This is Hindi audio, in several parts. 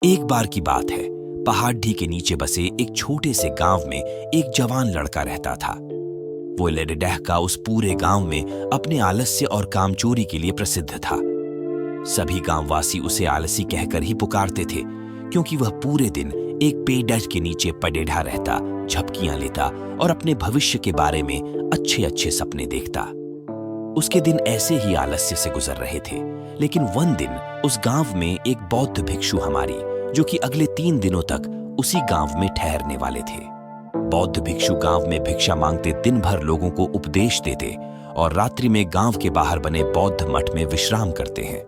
एक बार की बात है, पहाड़ी के नीचे बसे एक छोटे से गांव में एक जवान लड़का रहता था। वो लड़डहका उस पूरे गांव में अपने आलस्य और कामचोरी के लिए प्रसिद्ध था। सभी गांववासी उसे आलसी कहकर ही पुकारते थे, क्योंकि वह पूरे दिन एक पेड़ के नीचे पड़ेढ़ा रहता, झपकियां लेता और अपने भविष्य के बारे में अच्छे अच्छे सपने देखता। उसके दिन ऐसे ही आलस्य से गुजर रहे थे, लेकिन वन दिन उस गांव में एक बौद्ध भिक्षु हमारी, जो कि अगले 3 दिनों तक उसी गांव में ठहरने वाले थे। बौद्ध भिक्षु गांव में भिक्षा मांगते दिन भर लोगों को उपदेश देते और रात्रि में गांव के बाहर बने बौद्ध मठ में विश्राम करते हैं।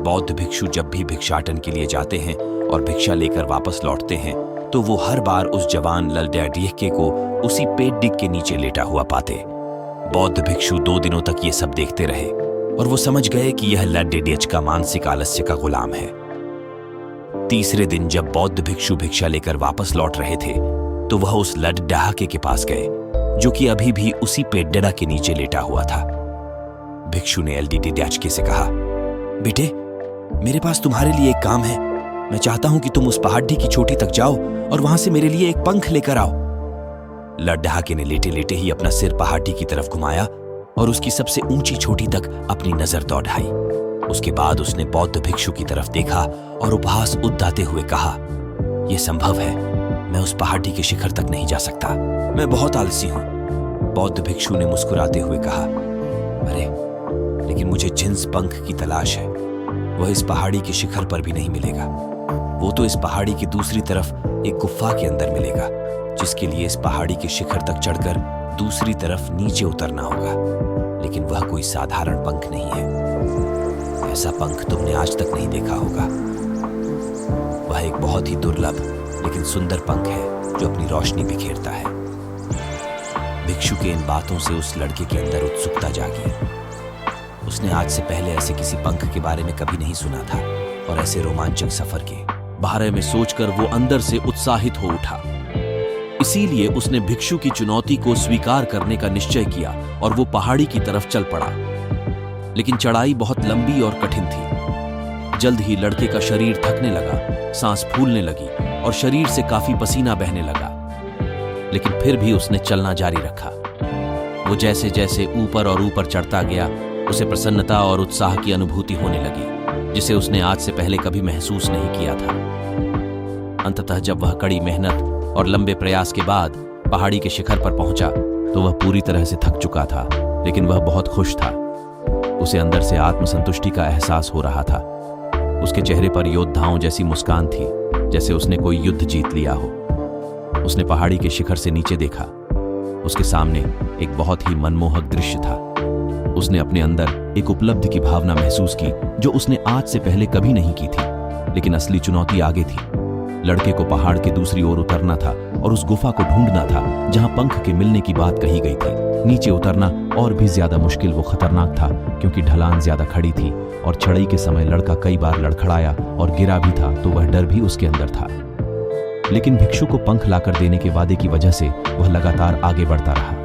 बौद्ध भिक्षु जब भी भिक्षाटन के लिए जाते हैं और भिक्षा लेकर वापस लौटते हैं, तो वो हर बार उस जवान लड़डहके को उसी पेड़ के नीचे लेटा हुआ पाते। बौद्ध भिक्षु 2 दिनों तक ये सब देखते रहे और वो समझ गए कि यह लड़डहका का मानसिक आलस्य का गुलाम है। तीसरे दिन जब बौद्ध भिक्षु भिक्षा लेकर वापस लौट रहे थे, तो वह उस लड़डहके के पास गए, जो कि अभी भी उसी पेड़ के नीचे लेटा हुआ था। भिक्षु ने लड़डहके से कहा, बेटे, मेरे पास तुम्हारे लिए एक काम है। मैं चाहता हूं कि तुम उस पहाड़ी की चोटी तक जाओ और वहां से मेरे लिए एक पंख लेकर आओ। लड़डहके ने लेटे लेटे ही अपना सिर पहाड़ी की तरफ घुमाया और उसकी सबसे ऊंची चोटी तक अपनी नजर दौड़ाई। उसके बाद उसने बौद्ध भिक्षु की तरफ देखा और उपहास उद्गाते हुए कहा, यह संभव है, मैं उस पहाड़ी के शिखर तक नहीं जा सकता, मैं बहुत आलसी हूं। बौद्ध भिक्षु ने मुस्कुराते हुए कहा, अरे, लेकिन मुझे जिन्स पंख की तलाश है, वह इस पहाड़ी के शिखर पर भी नहीं मिलेगा। वो तो इस पहाड़ी की दूसरी तरफ एक गुफा के अंदर मिलेगा, जिसके लिए इस पहाड़ी के शिखर तक चढ़कर दूसरी तरफ नीचे उतरना होगा। लेकिन वह कोई साधारण पंख नहीं है। ऐसा पंख तुमने आज तक नहीं देखा होगा। वह एक बहुत ही दुर्लभ लेकिन सुंदर पंख है, जो अपनी रोशनी बिखेरता है। भिक्षु के इन बातों से उस लड़के के अंदर उत्सुकता जागी। उसने आज से पहले ऐसे किसी पंख के बारे में कभी नहीं सुना था, और ऐसे रोमांचक सफर के बारे में सोचकर वो अंदर से उत्साहित हो उठा। इसीलिए उसने भिक्षु की चुनौती को स्वीकार करने का निश्चय किया और वो पहाड़ी की तरफ चल पड़ा। लेकिन चढ़ाई बहुत लंबी और कठिन थी। जल्द ही लड़के का शरीर थकने लगा, सांस फूलने लगी और शरीर से काफी पसीना बहने लगा। लेकिन फिर भी उसने चलना जारी रखा। वो जैसे जैसे ऊपर और ऊपर चढ़ता गया, उसे प्रसन्नता और उत्साह की अनुभूति होने लगी, जिसे उसने आज से पहले कभी महसूस नहीं किया था। अंततः जब वह कड़ी मेहनत और लंबे प्रयास के बाद पहाड़ी के शिखर पर पहुंचा, तो वह पूरी तरह से थक चुका था, लेकिन वह बहुत खुश था। उसे अंदर से आत्मसंतुष्टि का एहसास हो रहा था। उसके चेहरे पर योद्धाओं जैसी मुस्कान थी, जैसे उसने कोई युद्ध जीत लिया हो। उसने पहाड़ी के शिखर से नीचे देखा। उसके सामने एक बहुत ही मनमोहक दृश्य था। उसने अपने अंदर एक उपलब्धि की भावना महसूस की, जो उसने आज से पहले कभी नहीं की थी। लेकिन असली चुनौती आगे थी। लड़के को पहाड़ के दूसरी ओर उतरना था और उस गुफा को ढूंढना था, जहां पंख के मिलने की बात कही गई थी। नीचे उतरना और भी ज्यादा मुश्किल व खतरनाक था, क्योंकि ढलान ज्यादा खड़ी थी और चढ़ाई के समय लड़का कई बार लड़खड़ाया और गिरा भी था, तो वह डर भी उसके अंदर था। लेकिन भिक्षु को पंख लाकर देने के वादे की वजह से वह लगातार आगे बढ़ता रहा।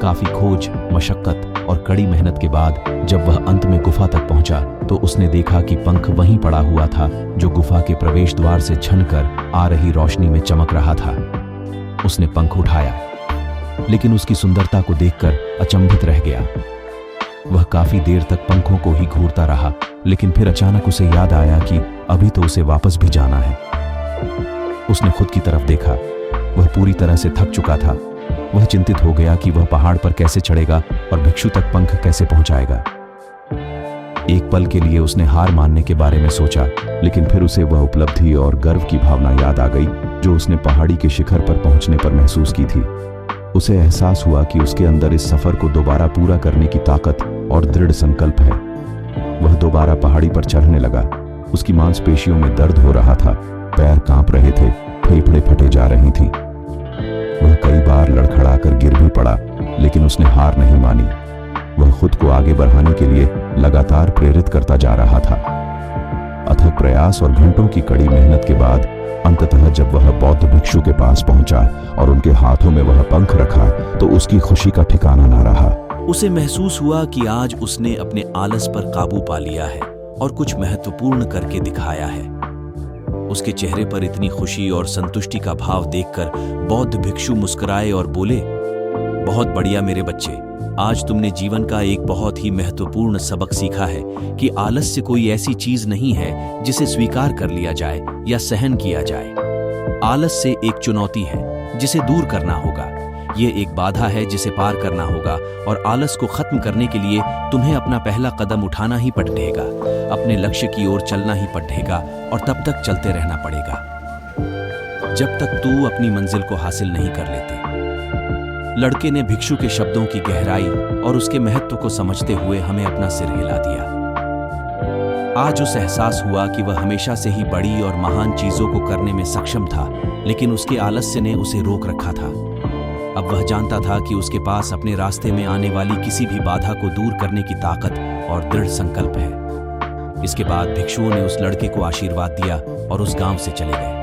काफी खोज, मशक्कत और कड़ी मेहनत के बाद जब वह अंत में गुफा तक पहुंचा, तो उसने देखा कि पंख वहीं पड़ा हुआ था, जो गुफा के प्रवेश द्वार से छनकर आ रही रोशनी में चमक रहा था। उसने पंख उठाया, लेकिन उसकी सुंदरता को देखकर अचंभित रह गया। वह काफी देर तक पंखों को ही घूरता रहा, लेकिन फिर अचानक उसे याद आया कि अभी तो उसे वापस भी जाना है। उसने खुद की तरफ देखा। वह पूरी तरह से थक चुका था। वह चिंतित हो गया कि वह पहाड़ पर कैसे चढ़ेगा और भिक्षु तक पंख कैसे पहुंचाएगा। एक पल के लिए उसने हार मानने के बारे में सोचा, लेकिन फिर उसे वह उपलब्धि और गर्व की भावना याद आ गई, जो उसने पहाड़ी के शिखर पर पहुंचने पर महसूस की थी। उसे एहसास हुआ कि उसके अंदर इस सफर को दोबारा पूरा करने की ताकत और दृढ़ संकल्प है। वह दोबारा पहाड़ी पर चढ़ने लगा। उसकी मांसपेशियों में दर्द हो रहा था, पैर कांप रहे थे, फेफड़े फटे जा रही थी। वह कई बार लड़खड़ाकर गिर भी पड़ा, लेकिन उसने हार नहीं मानी। वह खुद को आगे बढ़ाने के लिए लगातार प्रेरित करता जा रहा था। अथक प्रयास और घंटों की कड़ी मेहनत के बाद अंततः जब वह बौद्ध भिक्षु के पास पहुंचा और उनके हाथों में वह पंख रखा, तो उसकी खुशी का ठिकाना न रहा। उसे महसूस हुआ कि आज उसने अपने आलस पर काबू पा लिया है और कुछ महत्वपूर्ण करके दिखाया है। उसके चेहरे पर इतनी खुशी और संतुष्टि का भाव देखकर बौद्ध भिक्षु मुस्कुराए और बोले, बहुत बढ़िया मेरे बच्चे, आज तुमने जीवन का एक बहुत ही महत्वपूर्ण सबक सीखा है कि आलस्य कोई ऐसी चीज नहीं है जिसे स्वीकार कर लिया जाए या सहन किया जाए। आलस्य एक चुनौती है जिसे दूर करना होगा। ये एक बाधा है जिसे पार करना होगा और आलस को खत्म करने के लिए तुम्हें अपना पहला कदम उठाना ही पड़ेगा, अपने लक्ष्य की ओर चलना ही पड़ेगा और तब तक चलते रहना पड़ेगा जब तक तू अपनी मंजिल को हासिल नहीं कर लेते। लड़के ने भिक्षु के शब्दों की गहराई और उसके महत्व को समझते हुए हमें अपना सिर हिला दिया। आज उसे एहसास हुआ कि वह हमेशा से ही बड़ी और महान चीजों को करने में सक्षम था, लेकिन उसके आलस्य ने उसे रोक रखा था। अब वह जानता था कि उसके पास अपने रास्ते में आने वाली किसी भी बाधा को दूर करने की ताकत और दृढ़ संकल्प है। इसके बाद भिक्षुओं ने उस लड़के को आशीर्वाद दिया और उस गांव से चले गए।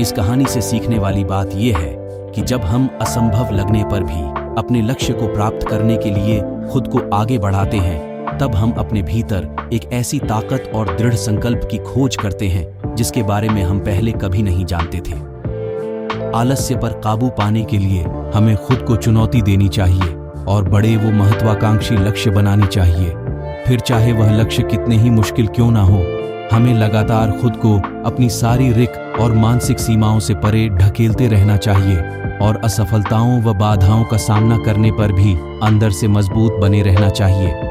इस कहानी से सीखने वाली बात यह है कि जब हम असंभव लगने पर भी अपने लक्ष्य को प्राप्त करने के लिए खुद को आगे बढ़ाते हैं, तब हम अपने भीतर एक ऐसी ताकत और दृढ़ संकल्प की खोज करते हैं जिसके बारे में हम पहले कभी नहीं जानते थे। आलस्य पर काबू पाने के लिए हमें खुद को चुनौती देनी चाहिए और बड़े वो महत्वाकांक्षी लक्ष्य बनानी चाहिए। फिर चाहे वह लक्ष्य कितने ही मुश्किल क्यों ना हो, हमें लगातार खुद को अपनी शारीरिक और मानसिक सीमाओं से परे ढकेलते रहना चाहिए और असफलताओं व बाधाओं का सामना करने पर भी अंदर से मजबूत बने रहना चाहिए।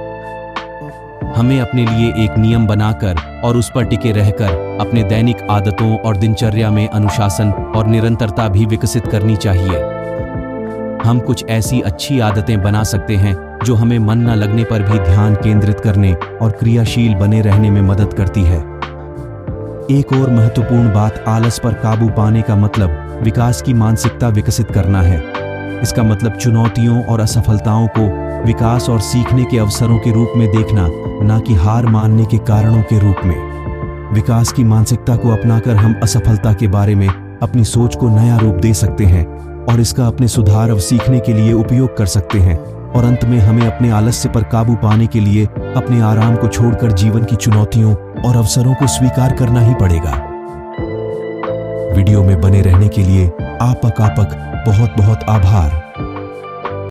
हमें अपने लिए एक नियम बनाकर और उस पर टिके रहकर अपने दैनिक आदतों और दिनचर्या में अनुशासन और निरंतरता भी विकसित करनी चाहिए। हम कुछ ऐसी अच्छी आदतें बना सकते हैं जो हमें मन न लगने पर भी ध्यान केंद्रित करने और क्रियाशील बने रहने में मदद करती है। एक और महत्वपूर्ण बात, आलस पर काबू पाने का मतलब विकास की मानसिकता विकसित करना है। इसका मतलब चुनौतियों और असफलताओं को विकास और सीखने के अवसरों के रूप में देखना, न कि हार मानने के कारणों के रूप में। विकास की मानसिकता को अपनाकर हम असफलता के बारे में अपनी सोच को नया रूप दे सकते हैं और इसका अपने सुधार और सीखने के लिए उपयोग कर सकते हैं। और अंत में हमें अपने आलस्य पर काबू पाने के लिए अपने आराम को छोड़कर जीवन की चुनौतियों और अवसरों को स्वीकार करना ही पड़ेगा। वीडियो में बने रहने के लिए आपका बहुत बहुत आभार।